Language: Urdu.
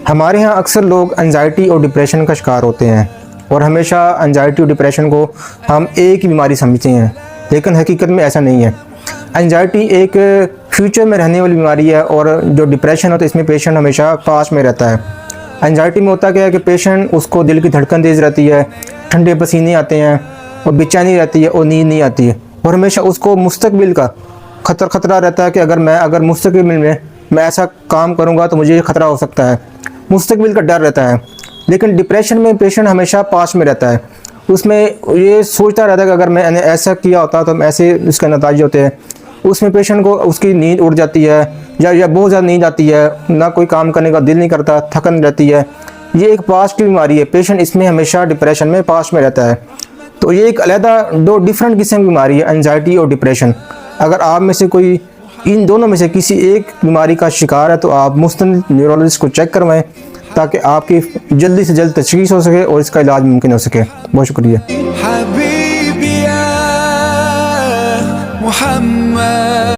ہمارے ہاں اکثر لوگ انزائٹی اور ڈپریشن کا شکار ہوتے ہیں اور ہمیشہ انزائٹی اور ڈپریشن کو ہم ایک ہی بیماری سمجھتے ہیں، لیکن حقیقت میں ایسا نہیں ہے۔ انزائٹی ایک فیوچر میں رہنے والی بیماری ہے، اور جو ڈپریشن ہوتا ہے اس میں پیشنٹ ہمیشہ پاس میں رہتا ہے۔ انزائٹی میں ہوتا کیا ہے کہ پیشنٹ اس کو دل کی دھڑکن تیز رہتی ہے، ٹھنڈے پسینے آتے ہیں اور بے چینی رہتی ہے اور نیند نہیں آتی ہے، اور ہمیشہ اس کو مستقبل کا خطرہ رہتا ہے کہ اگر مستقبل میں ایسا کام کروں گا تو مجھے یہ خطرہ ہو سکتا ہے، مستقبل کا ڈر رہتا ہے۔ لیکن ڈپریشن میں پیشنٹ ہمیشہ پاس میں رہتا ہے، اس میں یہ سوچتا رہتا ہے کہ اگر میں نے ایسا کیا ہوتا تو ایسے اس کا نتائج ہوتے ہیں۔ اس میں پیشنٹ کو اس کی نیند اڑ جاتی ہے، یا بہت زیادہ نیند آتی ہے، نہ کوئی کام کرنے کا دل نہیں کرتا، تھکن رہتی ہے۔ یہ ایک پاسٹ کی بیماری ہے، پیشنٹ اس میں ہمیشہ ڈپریشن میں پاس میں رہتا ہے۔ تو یہ ایک علیحدہ دو ڈیفرنٹ قسم کی بیماری ہے، انزائٹی اور ڈپریشن۔ اگر آپ میں سے کوئی ان دونوں میں سے کسی ایک بیماری کا شکار ہے تو آپ مستند نیورولوجسٹ کو چیک کروائیں تاکہ آپ کی جلدی سے جلد تشخیص ہو سکے اور اس کا علاج ممکن ہو سکے۔ بہت شکریہ۔ حبیبی یا محمد